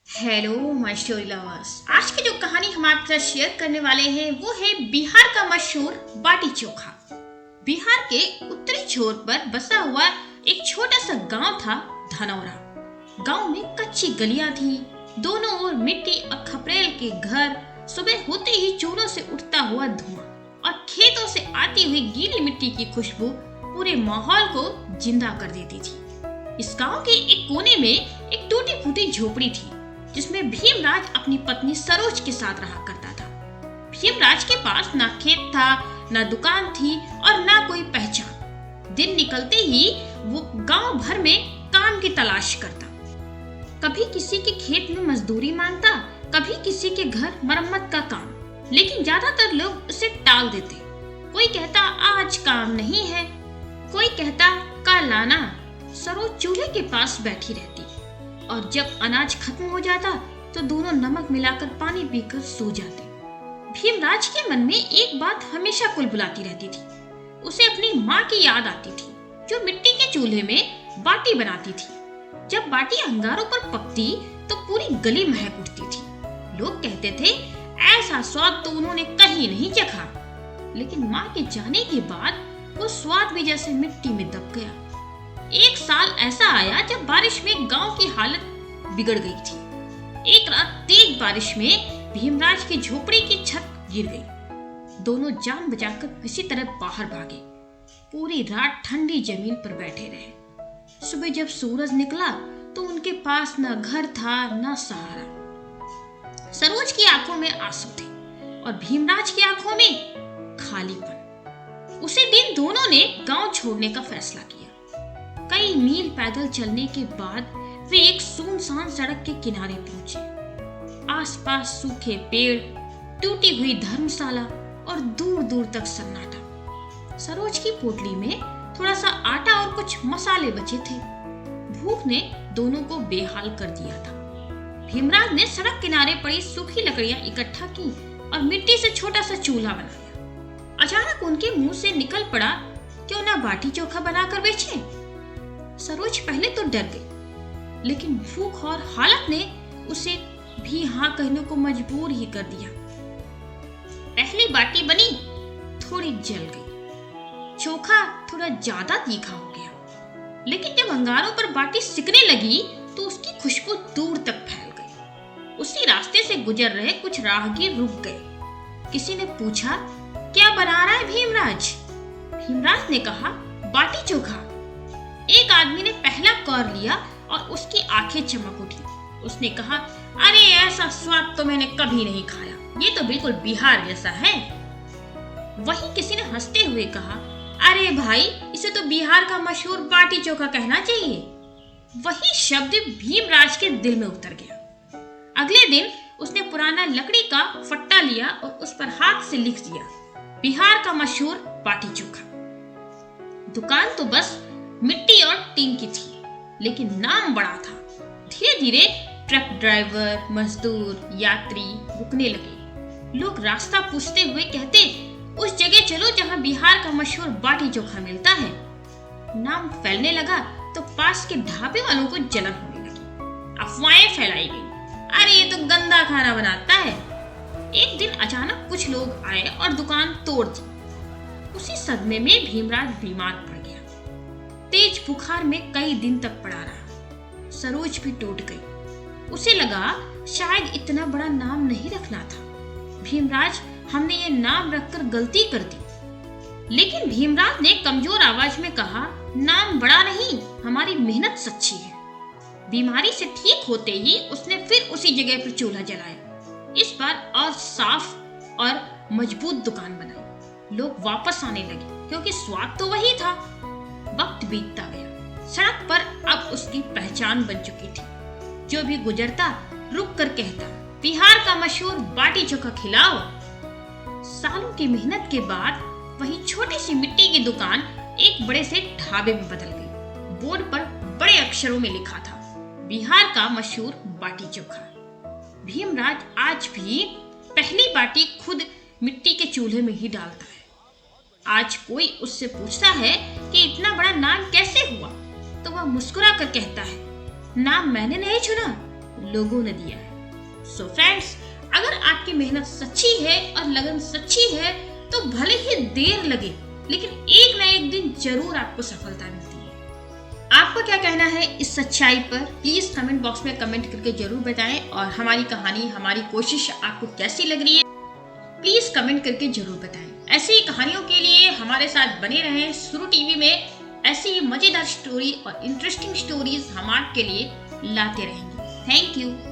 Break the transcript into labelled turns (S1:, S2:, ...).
S1: Hello my story lovers. आज की जो कहानी हम आपके साथ शेयर करने वाले हैं वो है बिहार का मशहूर बाटी चोखा। बिहार के उत्तरी छोर पर बसा हुआ एक छोटा सा गांव था धनौरा। गांव में कच्ची गलियां थी, दोनों ओर मिट्टी और खपरेल के घर। सुबह होते ही चूल्हों से उठता हुआ धुआं और खेतों से आती हुई गीली मिट्टी की खुशबू पूरे माहौल को जिंदा कर देती थी। इस गांव के एक कोने में एक टूटी फूटी झोपड़ी थी जिसमें भीमराज अपनी पत्नी सरोज के साथ रहा करता था। भीमराज के पास ना खेत था, ना दुकान थी और ना कोई पहचान। दिन निकलते ही वो गांव भर में काम की तलाश करता। कभी किसी के खेत में मजदूरी मांगता, कभी किसी के घर मरम्मत का काम, लेकिन ज्यादातर लोग उसे टाल देते। कोई कहता आज काम नहीं है, कोई कहता कल आना। सरोज चूल्हे के पास बैठी रहती और जब अनाज खत्म हो जाता तो दोनों नमक मिलाकर पानी पीकर सो जाते। भीमराज के मन में एक बात हमेशा कुलबुलाती रहती थी। उसे अपनी माँ की याद आती थी जो मिट्टी के चूल्हे में बाटी बनाती थी। जब बाटी अंगारों पर पकती तो पूरी गली महक उठती थी। लोग कहते थे ऐसा स्वाद तो उन्होंने कहीं नहीं चखा। लेकिन माँ के जाने के बाद वो स्वाद भी जैसे मिट्टी में दब गया। एक साल ऐसा आया जब बारिश में गांव की हालत बिगड़ गई थी। एक रात तेज बारिश में भीमराज की झोपड़ी की छत गिर गई। दोनों जान बचाकर किसी तरह बाहर भागे। पूरी रात ठंडी जमीन पर बैठे रहे। सुबह जब सूरज निकला तो उनके पास न घर था न सहारा। सरोज की आंखों में आंसू थे और भीमराज की आंखों में खालीपन। उसी दिन दोनों ने गांव छोड़ने का फैसला किया। कई मील पैदल चलने के बाद वे एक सुनसान सड़क के किनारे पहुंचे। आसपास सूखे पेड़, टूटी हुई धर्मशाला और दूर दूर तक सन्नाटा। सरोज की पोटली में थोड़ा सा आटा और कुछ मसाले बचे थे। भूख ने दोनों को बेहाल कर दिया था। भीमराज ने सड़क किनारे पड़ी सूखी लकड़ियां इकट्ठा की और मिट्टी से छोटा सा चूल्हा बनाया। अचानक उनके मुंह से निकल पड़ा, क्यों ना बाटी चोखा बनाकर बेचें? सरोज पहले तो डर गई, लेकिन भूख और हालत ने उसे भी हाँ कहने को मजबूर ही कर दिया। पहली बाटी बनी, थोड़ी जल गई। चोखा थोड़ा ज्यादा तीखा हो गया, लेकिन जब अंगारों पर बाटी सिकने लगी तो उसकी खुशबू दूर तक फैल गई। उसी रास्ते से गुजर रहे कुछ राहगीर रुक गए। किसी ने पूछा, क्या बना रहा है भीमराज? भीमराज ने कहा, बाटी चोखा। एक आदमी ने पहला कौर लिया और उसकी आंखें चमक उठी। उसने कहा, अरे ऐसा स्वाद तो मैंने कभी नहीं खाया, ये तो बिल्कुल बिहार जैसा है। वहीं किसी ने हंसते हुए कहा, अरे भाई, इसे तो बिहार का मशहूर बाटी चोखा कहना चाहिए। वही शब्द भीमराज के दिल में उतर गया। अगले दिन उसने पुराना लकड़ी का फट्टा लिया और उस पर हाथ से लिख दिया, बिहार का मशहूर बाटी चोखा। दुकान तो बस मिट्टी और टीन की थी, लेकिन नाम बड़ा था। धीरे धीरे ट्रक ड्राइवर, मजदूर, यात्री रुकने लगे। लोग रास्ता पूछते हुए कहते, उस जगह चलो जहां बिहार का मशहूर बाटी चोखा मिलता है। नाम फैलने लगा तो पास के ढाबे वालों को जलन होने लगी। अफवाहें फैलाई गई, अरे ये तो गंदा खाना बनाता है। एक दिन अचानक कुछ लोग आए और दुकान तोड़ दी। उसी सदमे में भीमराज बीमार पड़ गया। तेज बुखार में कई दिन तक पड़ा रहा। सरोज भी टूट गई। उसे लगा शायद इतना बड़ा नाम नहीं रखना था। भीमराज, हमने ये नाम रखकर गलती कर दी। लेकिन भीमराज ने कमजोर आवाज में कहा, नाम बड़ा नहीं, हमारी मेहनत सच्ची है। बीमारी से ठीक होते ही उसने फिर उसी जगह पर चूल्हा जलाया। इस बार और साफ और मजबूत दुकान बनाई। लोग वापस आने लगे क्योंकि स्वाद तो वही था। वक्त बीतता गया। सड़क पर अब उसकी पहचान बन चुकी थी। जो भी गुजरता रुक कर कहता, बिहार का मशहूर बाटी चोखा खिलाओ। सालों की मेहनत के बाद वही छोटी सी मिट्टी की दुकान एक बड़े से ढाबे में बदल गई। बोर्ड पर बड़े अक्षरों में लिखा था, बिहार का मशहूर बाटी चोखा। भीमराज आज भी पहली बाटी खुद मिट्टी के चूल्हे में ही डालता है। आज कोई उससे पूछता है कि इतना बड़ा नाम कैसे हुआ, तो वह मुस्कुरा कर कहता है, नाम मैंने नहीं चुना, लोगों ने दिया है। सो फ्रेंड्स, अगर आपकी मेहनत सच्ची है और लगन सच्ची है तो भले ही देर लगे, लेकिन एक न एक दिन जरूर आपको सफलता मिलती है। आपका क्या कहना है इस सच्चाई पर? प्लीज कमेंट बॉक्स में कमेंट करके जरूर बताएं। और हमारी कहानी, हमारी कोशिश आपको कैसी लग रही है, प्लीज कमेंट करके जरूर बताएं। ऐसी ही कहानियों के लिए हमारे साथ बने रहें। सुरु टीवी में ऐसी मजेदार स्टोरी और इंटरेस्टिंग स्टोरीज हम आपके लिए लाते रहेंगे। Thank you.